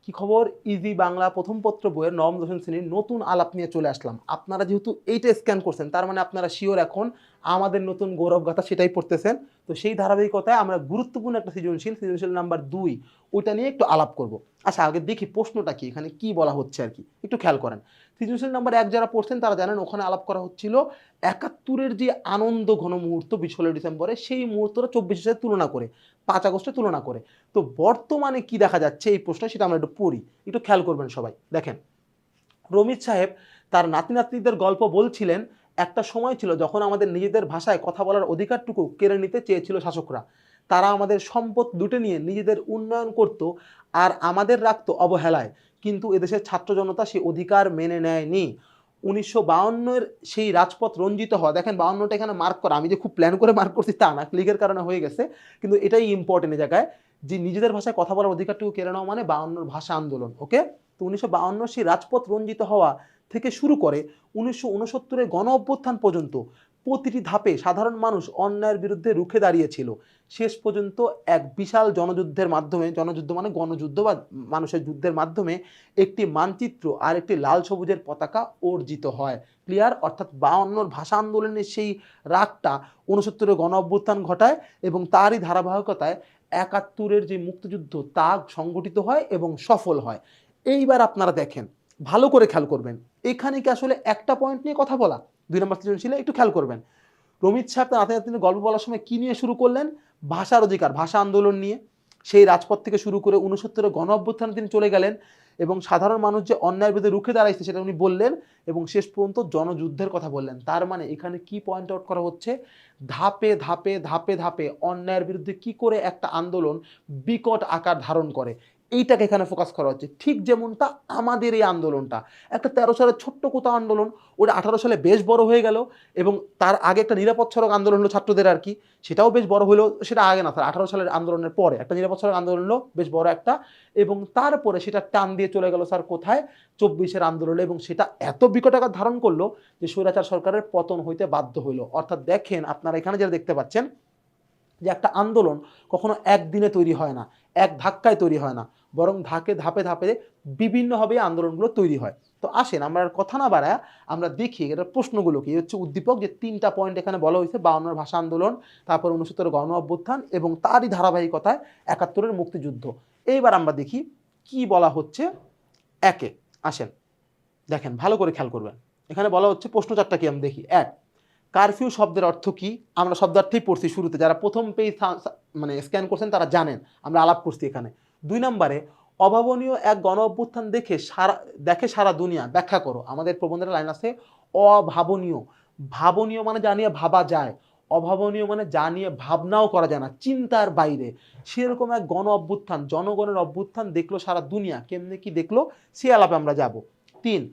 কি খবর? ইজি বাংলা প্রথম পত্র বইয়ের নবম দশম শ্রেণীর নতুন আলাপ নিয়ে চলে আসলাম। আপনারা যেহেতু এইটা স্ক্যান করছেন, তার মানে আপনারা শিওর এখন আমাদের নতুন গৌরব গাথা সেটাই পড়তেছেন। তো সেই ধারাবাহিকতায় আমরা গুরুত্বপূর্ণ একটা সৃজনশীল নাম্বার 2 ওইটা নিয়ে একটু আলাপ করব। আচ্ছা, আগে দেখি প্রশ্নটা কি, এখানে কি বলা হচ্ছে আর কি, একটু খেয়াল করেন। সৃজনশীল নাম্বার 1 যারা পড়ছেন তারা জানেন, ওখানে আলাপ করা হচ্ছিল 71-এর যে আনন্দ ঘন মুহূর্ত 16 ডিসেম্বরে, সেই মুহূর্তটা 24-এর সাথে তুলনা করে, 5 আগস্টে তুলনা করে। তো বর্তমানে কি দেখা যাচ্ছে এই প্রশ্ন, সেটা আমরা একটু পড়ি, একটু খেয়াল করবেন সবাই। দেখেন, রমিজ সাহেব তার নাতি নাতনিদের গল্প বলছিলেন, একটা সময় ছিল যখন আমাদের নিজেদের ভাষায় কথা বলার অধিকারটুকু কেড়ে নিতে চেয়েছিল শাসকরা। তারা আমাদের সম্পদ লুটে নিয়ে নিজেদের উন্নয়ন করত আর আমাদের রাখতো অবহেলায়। কিন্তু এদেশের ছাত্র জনতা সেই অধিকার মেনে নেয়নি। 1952-এর সেই রাজপথ রঞ্জিত হওয়া, দেখেন 52টা এখানে মার্ক করা, আমি যে খুব প্ল্যান করে মার্ক করছি তা না, ক্লিকের কারণে হয়ে গেছে, কিন্তু এটাই ইম্পর্টেন্ট এই জায়গায়, যে নিজেদের ভাষায় কথা বলার অধিকারটুকু কেড়ে নেওয়া মানে 52-র ভাষা আন্দোলন। ওকে, তো 1952 সেই রাজপথ রঞ্জিত হওয়া থেকে শুরু করে 1969-এর গণ অভ্যুত্থান পর্যন্ত প্রতিটি ধাপে সাধারণ মানুষ অন্যায়ের বিরুদ্ধে রুখে দাঁড়িয়েছিল। শেষ পর্যন্ত এক বিশাল জনযুদ্ধের মাধ্যমে, জনযুদ্ধ মানে গণযুদ্ধ বা মানুষের যুদ্ধের মাধ্যমে, একটি মানচিত্র আর একটি লাল সবুজের পতাকা অর্জিত হয়। ক্লিয়ার? অর্থাৎ 52-র ভাষা আন্দোলনের সেই রাগটা 69-এর গণ অভ্যুত্থান ঘটায় এবং তারই ধারাবাহিকতায় 71-এর যে মুক্তিযুদ্ধ তা সংগঠিত হয় এবং সফল হয়। এইবার আপনারা দেখেন, ভালো করে খেয়াল করবেন, এখানে কি আসলে একটা পয়েন্ট নিয়ে কথা বলা? 2 নম্বর সৃজনশীলে একটু খেয়াল করবেন। রমিজ সাহেব তার নাতি নাতনির গল্প বলার সময় কি নিয়ে শুরু করলেন? ভাষার অধিকার, ভাষা আন্দোলন নিয়ে। সেই রাজপথ থেকে শুরু করে 69-এর গণ অভ্যুত্থানে তিনি চলে গেলেন এবং সাধারণ মানুষ যে অন্যায়ের বিরুদ্ধে রুখে দাঁড়াইছে সেটা উনি বললেন এবং শেষ পর্যন্ত জনযুদ্ধের কথা বললেন। তার মানে এখানে কি পয়েন্ট আউট করা হচ্ছে? ধাপে ধাপে ধাপে ধাপে অন্যায়ের বিরুদ্ধে কি করে একটা আন্দোলন বিকট আকার ধারণ করে, এইটাকে এখানে ফোকাস করা হচ্ছে। ঠিক যেমনটা আমাদের এই আন্দোলনটা, একটা 13 সালের ছোট্ট কোথা আন্দোলন, ওটা 18 সালে বেশ বড় হয়ে গেল, এবং তার আগে একটা নিরাপদ সড়ক আন্দোলন হলো ছাত্রদের আর কি, সেটাও বেশ বড় হলো, সেটা আগে না, স্যার 18 সালের আন্দোলনের পরে একটা নিরাপদ সড়ক আন্দোলন হলো বেশ বড় একটা, এবং তারপরে সেটা টান দিয়ে চলে গেল স্যার কোথায়? 24-এর আন্দোলনে, এবং সেটা এত বিকট আকার ধারণ করলো যে স্বৈরাচার সরকারের পতন হইতে বাধ্য হইল। অর্থাৎ দেখেন আপনারা এখানে যারা দেখতে পাচ্ছেন যে একটা আন্দোলন কখনো একদিনে তৈরি হয় না, এক ধাক্কায় তৈরি হয় না, বরং ধাপে ধাপে ধাপে বিভিন্নভাবে আন্দোলনগুলো তৈরি হয়। তো আসেন আমরা আর কথা না বাড়ায় আমরা দেখি এটার প্রশ্নগুলো কি হচ্ছে। উদ্দীপক যে 3টা পয়েন্ট এখানে বলা হয়েছে, 52-এর ভাষা আন্দোলন, তারপর 69-এর গণ অভ্যুত্থান এবং তারই ধারাবাহিকতায় 71-এর মুক্তিযুদ্ধ। এইবার আমরা দেখি কি বলা হচ্ছে একে। আসেন দেখেন, ভালো করে খেয়াল করবেন। এখানে বলা হচ্ছে প্রশ্ন 4টা কি আমি দেখি। 1, কারফিউ শব্দের অর্থ কি? আমরা শব্দার্থেই পড়ছি শুরুতে, যারা প্রথম পেজ মানে স্ক্যান করছেন তারা জানেন, আমরা আলাপ করছি এখানে। 2 নম্বরে, অভাবনীয় এক গণ অভ্যুত্থান দেখে সারা দুনিয়া, ব্যাখ্যা করো। আমাদের প্রবন্ধের লাইন আছে অভাবনীয়। ভাবনীয় মানে জানিয়ে ভাবা যায়, অভাবনীয় মানে জানিয়ে ভাবনাও করা যায় না, চিন্তার বাইরে। সেরকম এক গণ অভ্যুত্থান, জনগণের অভ্যুত্থান দেখলো সারা দুনিয়া, কেমনে কি দেখলো সে আলাপে আমরা যাব। 3,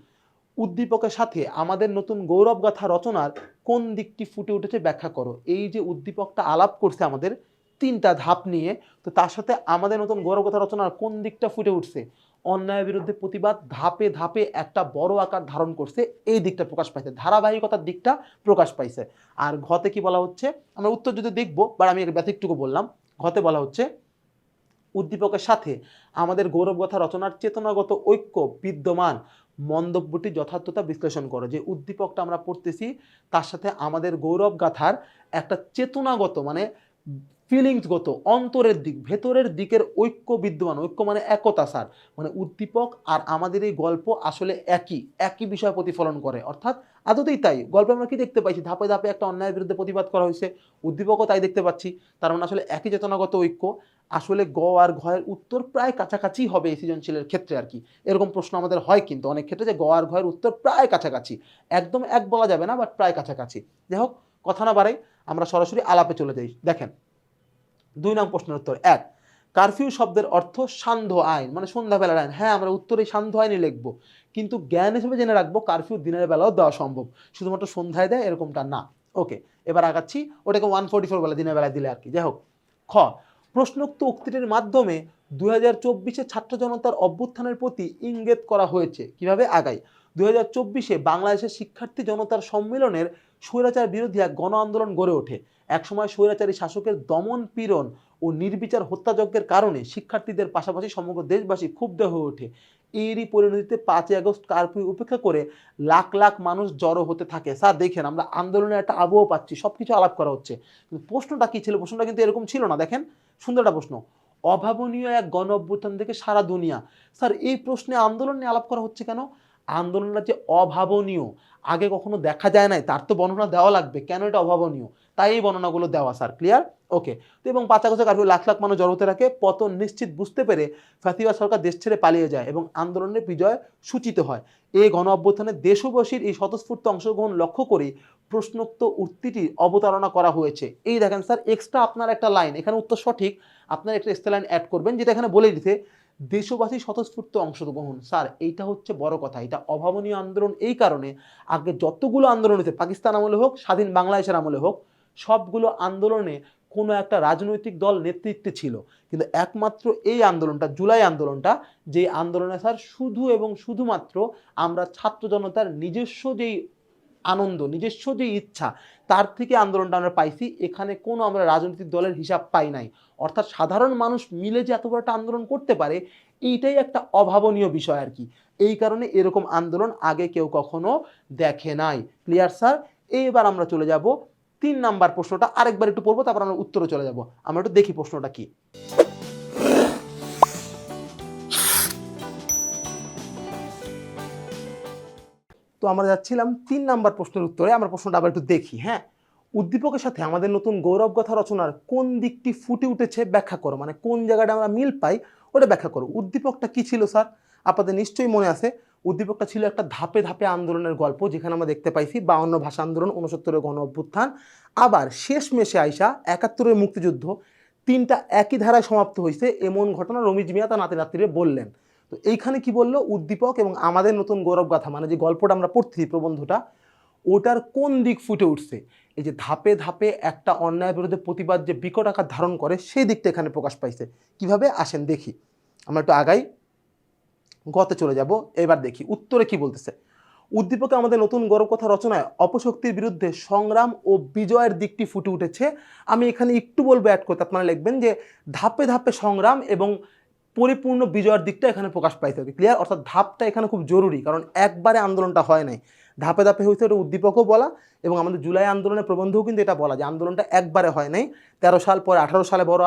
উদ্দীপকের সাথে আমাদের নতুন গৌরবগাথা রচনার কোন দিকটি ফুটে উঠেছে ব্যাখ্যা করো। এই যে উদ্দীপকটা আলাপ করছে আমাদের 3টা ধাপ নিয়ে, তো তার সাথে আমাদের নতুন গৌরবগাথা রচনার কোন দিকটা ফুটে উঠছে? অন্যায়ের বিরুদ্ধে প্রতিবাদ ধাপে ধাপে একটা বড় আকার ধারণ করছে, এই দিকটা প্রকাশ পাইছে, ধারাবাহিকতার দিকটা প্রকাশ পাইছে। আর ঘতে কি বলা হচ্ছে আমরা উত্তর যদি দেখবো, বা আমি ব্যতিক্রম বললাম। ঘতে বলা হচ্ছে উদ্দীপকের সাথে আমাদের গৌরবগাথা রচনার চেতনাগত ঐক্য বিদ্যমান, মন্তব্যটি যথার্থতা বিশ্লেষণ করো। যে উদ্দীপকটা আমরা পড়তেছি তার সাথে আমাদের গৌরবগাথার একটা চেতনাগত মানে ফিলিংসগত, অন্তরের দিক, ভেতরের দিকের ঐক্য বিদ্যমান। ঐক্য মানে একতা স্যার, মানে উদ্দীপক আর আমাদের এই গল্প আসলে একই বিষয় প্রতিফলন করে। অর্থাৎ আদতেই তাই, গল্পে আমরা কি দেখতে পাইছি? ধাপে ধাপে একটা অন্যায়ের বিরুদ্ধে প্রতিবাদ করা হয়েছে, উদ্দীপকও তাই দেখতে পাচ্ছি। তার মানে আসলে একই চেতনাগত ঐক্য। আসলে গ আর ঘয়ের উত্তর প্রায় কাছাকাছি হবে এই সৃজনশীলের ক্ষেত্রে আর কি। এরকম প্রশ্ন আমাদের হয় কিন্তু অনেক ক্ষেত্রে, যে গ আর ঘয়ের উত্তর প্রায় কাছাকাছি, একদম এক বলা যাবে না, বাট প্রায় কাছাকাছি। যাই হোক, কথা না বাড়াই, আমরা সরাসরি আলাপে চলে যাই। দেখেন 2 নং প্রশ্নের উত্তর। 1, কারফিউ শব্দের অর্থ সান্ধ্য আইন, মানে সন্ধ্যাবেলার আইন। হ্যাঁ, আমরা উত্তরে সান্ধ্য আইনই লিখবো, কিন্তু জ্ঞান হিসেবে জেনে রাখবো কারফিউ দিনের বেলাও দেওয়া সম্ভব, শুধুমাত্র সন্ধ্যায় দেয় এরকমটা না। ওকে, এবার আগাচ্ছি, ওটাকে 144 বলে দিনের বেলায় দিলে আর কি। যাই হোক, খ, প্রশ্নোক্ত উক্তিটির মাধ্যমে 2024-এ ছাত্র জনতার অভ্যুত্থানের প্রতি ইঙ্গিত করা হয়েছে। কিভাবে আগাই? 2024-এ বাংলাদেশের শিক্ষার্থী জনতার সম্মেলনের স্বৈরাচার বিরোধী এক গণ আন্দোলন গড়ে ওঠে। একসময় স্বৈরাচারী শাসকের দমন পীড়ন ও নির্বিচার হত্যাযজ্ঞের কারণে শিক্ষার্থীদের পাশাপাশি সমগ্র দেশবাসী ক্ষুব্ধ হয়ে ওঠে। এরই পরিণতিতে 5ই আগস্ট কারফিউ উপেক্ষা করে লাখ লাখ মানুষ জড়ো হতে থাকে। স্যার দেখেন আমরা আন্দোলনের একটা আবহ পাচ্ছি, সবকিছু আলাপ করা হচ্ছে, কিন্তু প্রশ্নটা কি ছিল? প্রশ্নটা কিন্তু এরকম ছিল না। দেখেন সুন্দর একটা প্রশ্ন, অভাবনীয় এক গণ অভ্যুত্থান থেকে সারা দুনিয়া। স্যার এই প্রশ্নে আন্দোলন নিয়ে আলাপ করা হচ্ছে কেন? আন্দোলনটা যে অভাবনীয়, আগে কখনো দেখা যায় নাই, তার তো বর্ণনা দেওয়া লাগবে কেন এটা অভাবনীয়, তাই এই বর্ণনাগুলো দেওয়া। Sir clear? ওকে। তো এবং 5 আগস্টে কারফিউ লাখ লাখ মানুষ জড়ো হতে থাকে, পতন নিশ্চিত বুঝতে পেরে ফ্যাসিবাদ সরকার দেশ ছেড়ে পালিয়ে যায় এবং আন্দোলনের বিজয় সূচিত হয়। এই গণ অভ্যুত্থানে দেশবাসীর এই স্বতঃস্ফূর্ত অংশগ্রহণ লক্ষ্য করে প্রশ্নোক্ত উক্তিটি অবতারণা করা হয়েছে। এই দেখেন স্যার এক্সট্রা আপনার একটা লাইন, এখানে উত্তর সঠিক, আপনার একটা এক্সট্রা লাইন অ্যাড করবেন, যেটা এখানে বলে দিতে দেশবাসী স্বতঃস্ফূর্ত অংশগ্রহণ। স্যার এইটা হচ্ছে বড় কথা, এটা অভাবনীয় আন্দোলন এই কারণে আগে যতগুলো আন্দোলন হয়েছে, পাকিস্তান আমলে হোক, স্বাধীন বাংলাদেশের আমলে হোক, সবগুলো আন্দোলনে কোনো একটা রাজনৈতিক দল নেতৃত্বে ছিল, কিন্তু একমাত্র এই আন্দোলনটা, জুলাই আন্দোলনটা, যে আন্দোলনে স্যার শুধু এবং শুধুমাত্র আমরা ছাত্র জনতার নিজস্ব যেই আনন্দ, নিজস্ব যে ইচ্ছা, তার থেকে আন্দোলনটা আমরা পাইছি, এখানে কোনো আমরা রাজনৈতিক দলের হিসাব পাই নাই। অর্থাৎ সাধারণ মানুষ মিলে যে এত বড় একটা আন্দোলন করতে পারে, এইটাই একটা অভাবনীয় বিষয় আর কি। এই কারণে এরকম আন্দোলন আগে কেউ কখনো দেখে নাই। Clear sir? এইবার আমরা চলে যাব 3 নাম্বার প্রশ্নটা, আরেকবার একটু পড়বো, তারপর আমরা উত্তরে চলে যাব। আমরা একটু দেখি প্রশ্নটা কি। তো আমরা যাচ্ছিলাম 3 নাম্বার প্রশ্নের উত্তরে, আমরা প্রশ্নটা আবার একটু দেখি। হ্যাঁ, উদ্দীপকের সাথে আমাদের নতুন গৌরবগাথা রচনার কোন দিকটি ফুটে উঠেছে ব্যাখ্যা করো, মানে কোন জায়গাটা আমরা মিল পাই ওটা ব্যাখ্যা করো। উদ্দীপকটা কি ছিল স্যার? আপনাদের নিশ্চয়ই মনে আছে, উদ্দীপকটা ছিল একটা ধাপে ধাপে আন্দোলনের গল্প, যেখানে আমরা দেখতে পাইছি 52 ভাষা আন্দোলন, 69-এর গণ অভ্যুত্থান, আবার শেষ মেশে আইসা 71-এর মুক্তিযুদ্ধ, তিনটা একই ধারায় সমাপ্ত হয়েছে, এমন ঘটনা রমিজ মিয়া তার নাতি নাতনিরে বললেন। তো এইখানে কি বললো? উদ্দীপক এবং আমাদের নতুন গৌরবগাথা, মানে যে গল্পটা আমরা পড়তেছি, প্রবন্ধটা, ওটার কোন দিক ফুটে উঠছে? এই যে ধাপে ধাপে একটা অন্যায়ের বিরুদ্ধে প্রতিবাদ যে বিকট আকার ধারণ করে, সেই দিকটা এখানে প্রকাশ পাইছে। কিভাবে? আসেন দেখি, আমরা একটু আগাই, গতে চলে যাব। এবার দেখি উত্তরে কি বলতেছে। উদ্দীপকে আমাদের নতুন গৌরবগাথা রচনায় অপশক্তির বিরুদ্ধে সংগ্রাম ও বিজয়ের দিকটি ফুটে উঠেছে। আমি এখানে একটু বলবো অ্যাড করতে, আপনারা লিখবেন যে ধাপে ধাপে সংগ্রাম এবং পরিপূর্ণ বিজয়ের দিকটা এখানে প্রকাশ পাইতে হবে। ক্লিয়ার? অর্থাৎ ধাপটা এখানে খুব জরুরি, কারণ একবারে আন্দোলনটা হয় নাই, ধাপে ধাপে হয়েছে। ওটা উদ্দীপকও বলা এবং আমাদের জুলাই আন্দোলনের প্রবন্ধেও কিন্তু এটা বলা যে আন্দোলনটা একবারে হয় নাই। 13 সাল পরে 18 সালে বড়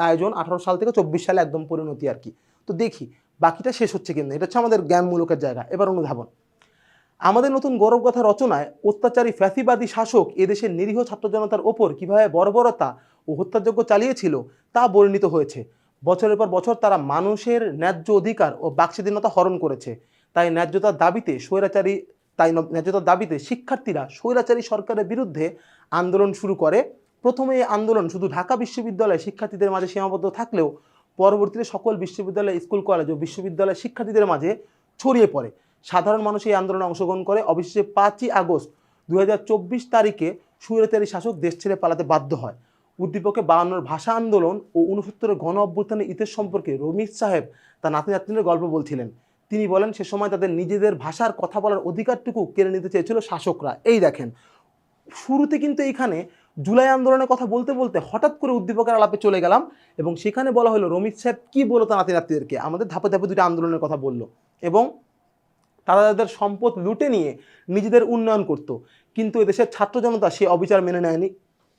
আয়োজন, 18 সাল থেকে 24 সালে একদম পরিণতি আর কি। তো দেখি বাকিটা শেষ হচ্ছে কিন্তু, এটা হচ্ছে আমাদের জ্ঞানমূলকের জায়গা। এবার অনুধাবন। আমাদের নতুন গৌরবগাথা রচনায় অত্যাচারী ফ্যাসিবাদী শাসক এদেশের নিরীহ ছাত্র জনতার ওপর কীভাবে বর্বরতা ও হত্যাযজ্ঞ চালিয়েছিল তা বর্ণিত হয়েছে। বছরের পর বছর তারা মানুষের ন্যায্য অধিকার ও বাকস্বাধীনতা হরণ করেছে। তাই ন্যায্যতার দাবিতে শিক্ষার্থীরা স্বৈরাচারী সরকারের বিরুদ্ধে আন্দোলন শুরু করে। প্রথমে এই আন্দোলন শুধু ঢাকা বিশ্ববিদ্যালয়ের শিক্ষার্থীদের মাঝে সীমাবদ্ধ থাকলেও পরবর্তীতে সকল বিশ্ববিদ্যালয়, স্কুল, কলেজ ও বিশ্ববিদ্যালয়ের শিক্ষার্থীদের মাঝে ছড়িয়ে পড়ে। সাধারণ মানুষ এই আন্দোলনে অংশগ্রহণ করে। অবশেষে 5ই আগস্ট 2024 তারিখে স্বৈরাচারী শাসক দেশ ছেড়ে পালাতে বাধ্য হয়। উদ্দীপকে 52 ভাষা আন্দোলন ও 69 গণ অভ্যুত্থানের ইতিহাস সম্পর্কে রমিজ সাহেব তার নাতি নাতনির গল্প বলছিলেন। তিনি বলেন সে সময় তাদের নিজেদের ভাষার কথা বলার অধিকারটুকু কেড়ে নিতে চেয়েছিল শাসকরা। এই দেখেন শুরুতে কিন্তু এইখানে জুলাই আন্দোলনের কথা বলতে বলতে হঠাৎ করে উদ্দীপকের আলাপে চলে গেলাম এবং সেখানে বলা হলো রমিজ সাহেব কি বলো তার নাতি নাতনিদেরকে, আমাদের ধাপে ধাপে দুটো আন্দোলনের কথা বললো এবং তারা তাদের সম্পদ লুটে নিয়ে নিজেদের উন্নয়ন করত। কিন্তু এদেশের ছাত্র জনতা সে অবিচার মেনে নেয়নি।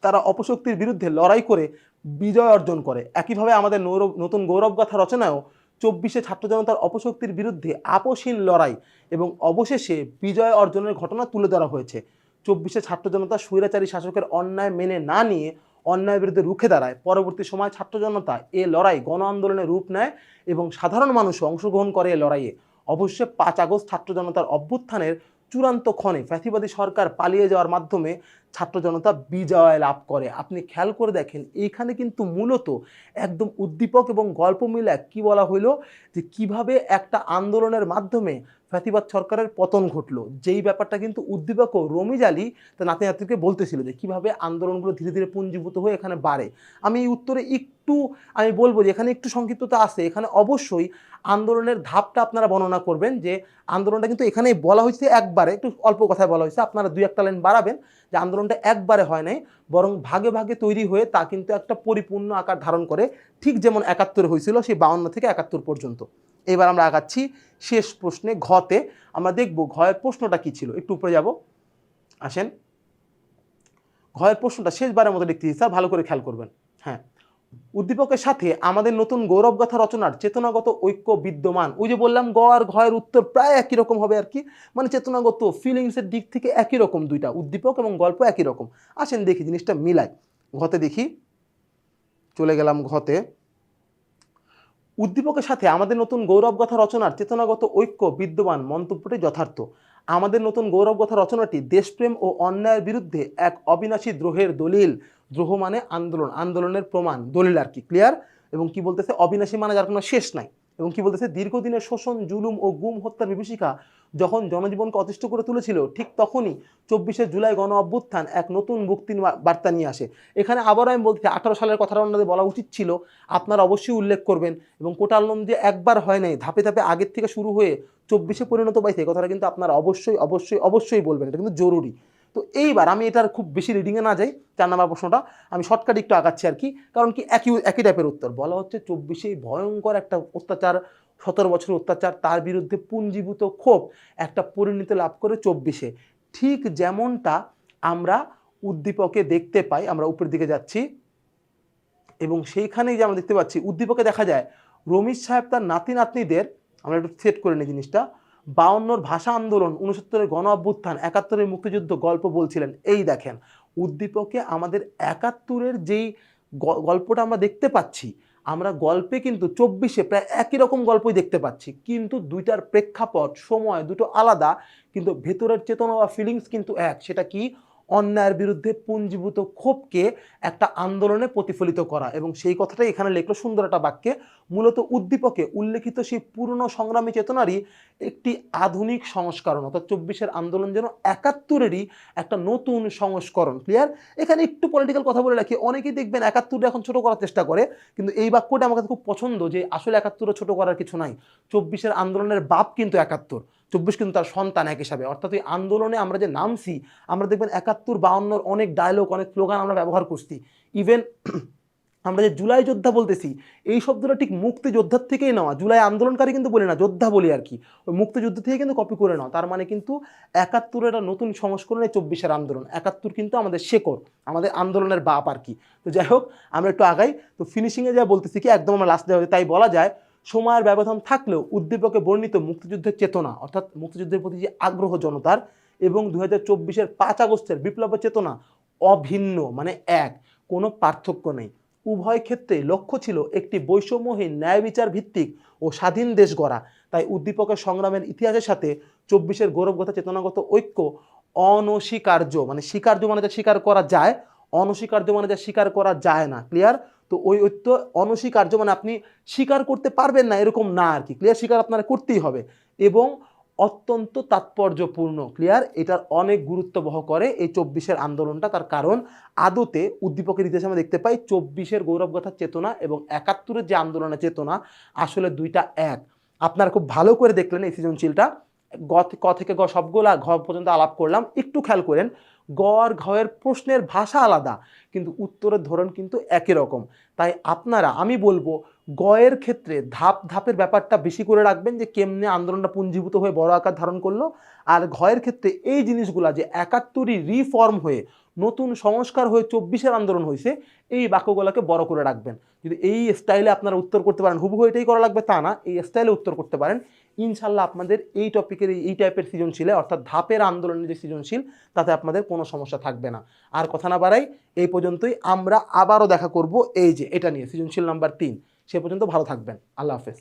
তারা অপশক্তির বিরুদ্ধে লড়াই করে বিজয় অর্জন করে। একইভাবে আমাদের নতুন গৌরবগাথা রচনায়ও 24-এ ছাত্র জনতার অপশক্তির বিরুদ্ধে আপোষহীন লড়াই এবং অবশেষে বিজয় অর্জনের ঘটনা তুলে ধরা হয়েছে। 24-এ ছাত্র জনতা স্বৈরাচারী শাসকের অন্যায় মেনে না নিয়ে অন্যায়ের বিরুদ্ধে রুখে দাঁড়ায়। পরবর্তী সময় ছাত্র জনতা এ লড়াই গণ আন্দোলনের রূপ নেয় এবং সাধারণ মানুষও অংশগ্রহণ করে এ লড়াইয়ে। অবশ্যই 5 আগস্ট ছাত্র জনতার অভ্যুত্থানের চূড়ান্ত ক্ষণে ফ্যাসিবাদী সরকার পালিয়ে যাওয়ার মাধ্যমে ছাত্র জনতা বিজয় লাভ করে। আপনি খেয়াল করে দেখেন এইখানে কিন্তু মূলত একদম উদ্দীপক এবং গল্প মিলে কি বলা হইল যে কিভাবে একটা আন্দোলনের মাধ্যমে ফ্যাসিবাদ সরকারের পতন ঘটলো, যেই ব্যাপারটা কিন্তু উদ্দীপক ও রমিজ আলী তার নাতি নাতনিকে বলতেছিল যে কিভাবে আন্দোলনগুলো ধীরে ধীরে পুঞ্জীভূত হয়ে এখানে বাড়ে। আমি এই উত্তরে একটু আমি বলবো যে এখানে একটু সংক্ষিপ্ততা আছে। এখানে অবশ্যই আন্দোলনের ধাপটা আপনারা বর্ণনা করবেন যে আন্দোলনটা কিন্তু এখানে বলা হয়েছে একবারে একটু অল্প কথায় বলা হয়েছে, আপনারা 2-1 লাইন বাড়াবেন যে আন্দোলন আন্দোলনটা একবারে হয় নাই, বরং ভাগে ভাগে তৈরি হয়ে তা কিন্তু একটা পরিপূর্ণ আকার ধারণ করে, ঠিক যেমন ৭১ হয়েছিল সেই ৫২ থেকে ৭১ পর্যন্ত। এবার আমরা আগাচ্ছি শেষ প্রশ্নে, ঘতে। আমরা দেখব ঘয়ের প্রশ্নটা কি ছিল। একটু উপরে যাব, আসেন। ঘয়ের প্রশ্নটা শেষবারের মতো লিখতে স্যার, ভালো করে খেয়াল করবেন। হ্যাঁ, উদ্দীপকের সাথে আমাদের নতুন গৌরবগাথা রচনার চেতনাগত ঐক্য বিদ্যমান। ওই যে বললাম গ আর ঘয়ের উত্তর প্রায় একই রকম হবে আর কি, মানে চেতনাগত ফিলিংসের দিক থেকে একই রকম, দুইটা উদ্দীপক এবং গল্প একই রকম। আসেন দেখি জিনিসটা মিলাই। ঘতে দেখি, চলে গেলাম ঘতে। উদ্দীপকের সাথে আমাদের নতুন গৌরবগাথা রচনার চেতনাগত ঐক্য বিদ্যমান মন্তব্যটি যথার্থ। আমাদের নতুন গৌরবগাথা রচনাটি দেশপ্রেম ও অন্যায়ের বিরুদ্ধে এক অবিনাশী দ্রোহের দলিল। দ্রোহ মানে আন্দোলন, আন্দোলনের প্রমাণ, দলিল আর কি, ক্লিয়ার। এবং কি বলতেছে, অবিনাশী মানে যার কোনো শেষ নাই। এবং কি বলতেছে, দীর্ঘদিনের শোষণ, জুলুম ও গুম হত্যার বিভীষিকা যখন জনজীবনকে অতিষ্ঠ করে তুলেছিল, ঠিক তখনই ২৪শে জুলাই গণ অভ্যুত্থান এক নতুন মুক্তির বার্তা নিয়ে আসে। এখানে আবারও আমি বলছি ১৮ সালের কথাটা ওনাদের বলা উচিত ছিল, আপনারা অবশ্যই উল্লেখ করবেন। এবং কোটালম যে একবার হয় নাই, ধাপে ধাপে আগের থেকে শুরু হয়ে ২৪শে পরিণত পাইছে, এই কথাটা কিন্তু আপনারা অবশ্যই অবশ্যই অবশ্যই বলবেন, এটা কিন্তু জরুরি। তো এইবার আমি এটার খুব বেশি রিডিংয়ে না যাই, ৪ নম্বর প্রশ্নটা আমি শর্টকাট একটু আগাচ্ছি আর কি, কারণ কি একই টাইপের উত্তর বলা হচ্ছে। ২৪শে ভয়ঙ্কর একটা অত্যাচার, ১৭ বছরের অত্যাচার, তার বিরুদ্ধে পুঞ্জীভূত ক্ষোভ একটা পরিণতি লাভ করে ২৪শে, ঠিক যেমনটা আমরা উদ্দীপকে দেখতে পাই। আমরা উপরের দিকে যাচ্ছি এবং সেইখানেই যে আমরা দেখতে পাচ্ছি উদ্দীপকে দেখা যায় রমিজ সাহেব তার নাতি নাতনিদের, আমরা একটু সেট করে নিই জিনিসটা, ৫২ ভাষা আন্দোলন, ৬৯ গণ অভ্যুত্থান, ৭১ মুক্তিযুদ্ধ গল্প বলছিলেন। এই দেখেন উদ্দীপকে আমাদের ৭১ যেই গল্পটা আমরা দেখতে পাচ্ছি, আমরা গল্পে কিন্তু ২৪শে প্রায় একই রকম গল্পই দেখতে পাচ্ছি, কিন্তু দুইটার প্রেক্ষাপট, সময় দুটো আলাদা, কিন্তু ভেতরের চেতনা বা ফিলিংস কিন্তু এক। সেটা কি? অন্যায়ের বিরুদ্ধে পুঞ্জীভূত ক্ষোভকে একটা আন্দোলনে প্রতিফলিত করা। এবং সেই কথাটাই এখানে লেখলো সুন্দর একটা বাক্যে, মূলত উদ্দীপকে উল্লেখিত সেই পুরনো সংগ্রামী চেতনারই একটি আধুনিক সংস্করণ, অর্থাৎ ২৪শের আন্দোলন যেন ৭১-এরই একটা নতুন সংস্করণ। ক্লিয়ার? এখানে একটু পলিটিক্যাল কথা বলে রাখি, অনেকেই দেখবেন ৭১ এখন ছোট করার চেষ্টা করে, কিন্তু এই বাক্যটা আমার কাছে খুব পছন্দ, যে আসলে ৭১ ছোট করার কিছু নাই। ২৪শের আন্দোলনের বাপ কিন্তু ৭১, ২৪ কিন্তু তার সন্তান এক হিসাবে। অর্থাৎ এই আন্দোলনে আমরা যে নামছি, আমরা দেখবেন ৭১-৫২ অনেক ডায়লগ, অনেক স্লোগান আমরা ব্যবহার করছি। ইভেন আমরা যে জুলাই যোদ্ধা বলতেছি, এই শব্দটা ঠিক মুক্তিযোদ্ধার থেকেই নেওয়া। জুলাই আন্দোলনকারী কিন্তু বলি না, যোদ্ধা বলি আর কি, ওই মুক্তিযুদ্ধ থেকে কিন্তু কপি করে নেওয়া। তার মানে কিন্তু ৭১ একটা নতুন সংস্করণে ২৪শের আন্দোলন। ৭১ কিন্তু আমাদের শেকড়, আমাদের আন্দোলনের বাপ আর কি। তো যাই হোক, আমরা একটু আগাই। তো ফিনিশিংয়ে যা বলতেছি কি, একদম আমরা লাস্ট যাবে, তাই বলা যায় সময়ের ব্যবধান থাকলেও উদ্দীপকে বর্ণিত মুক্তিযুদ্ধের চেতনা, অর্থাৎ মুক্তিযুদ্ধের প্রতি যে আগ্রহ জনতার, এবং ২০২৪-এর ৫ আগস্টের বিপ্লবের চেতনা অভিন্ন, মানে এক, কোনো পার্থক্য নেই। উভয় ক্ষেত্রে লক্ষ্য ছিল একটি বৈষম্যহীন ন্যায় বিচার ভিত্তিক ও স্বাধীন দেশ গড়া। তাই উদ্দীপকের সংগ্রামের ইতিহাসের সাথে ২৪-এর গৌরবগত চেতনাগত ঐক্য অনস্বীকার্য, মানে স্বীকার্য মানে যা স্বীকার করা যায়, অনস্বীকার্য মানে যা স্বীকার করা যায় না। ক্লিয়ার? তো ওই ঐক্য অনস্বীকার্য মানে আপনি স্বীকার করতে পারবেন না এরকম না আর কি, ক্লিয়ার? স্বীকার আপনারা করতেই হবে। এবং অত্যন্ত তাৎপর্যপূর্ণ, ক্লিয়ার? এটার অনেক গুরুত্ব বহ করে এই ২৪-এর আন্দোলনটা। তার কারণ আদতে উদ্দীপকের ইতিহাসে আমরা দেখতে পাই ২৪-এর গৌরবগাথার চেতনা এবং ৭১-এর যে আন্দোলনের চেতনা, আসলে দুইটা এক। আপনারা খুব ভালো করে দেখলেন এই সৃজনশীলটা, ক থেকে গ সবগুলা ঘ পর্যন্ত আলাপ করলাম। একটু খেয়াল করেন, গ আর ঘয়ের প্রশ্নের ভাষা আলাদা, কিন্তু উত্তরের ধরন কিন্তু একই রকম। তাই আপনারা, আমি বলবো, গয়ের ক্ষেত্রে ধাপ ধাপের ব্যাপারটা বেশি করে রাখবেন, যে কেমনে আন্দোলনটা পুঞ্জীভূত হয়ে বড় আকার ধারণ করলো। আর ঘয়ের ক্ষেত্রে এই জিনিসগুলা, যে ৭১-ই রিফর্ম হয়ে নতুন সংস্কার হয়ে ২৪-এর আন্দোলন হয়েছে, এই বাক্যগুলোকে বড় করে রাখবেন। যদি এই স্টাইলে আপনারা উত্তর করতে পারেন, হুবহু এটাই করা লাগবে তা না, এই স্টাইলে উত্তর করতে পারেন, ইনশাল্লাহ আপনাদের এই টপিকের এই টাইপের সৃজনশীলে, অর্থাৎ ধাপের আন্দোলনের যে সৃজনশীল, তাতে আপনাদের কোনো সমস্যা থাকবে না। আর কথা না বাড়াই, এই পর্যন্তই। আমরা আবারও দেখা করব এই যে এটা নিয়ে, সৃজনশীল নাম্বার ৩। সে পর্যন্ত ভালো থাকবেন। আল্লাহ হাফেজ।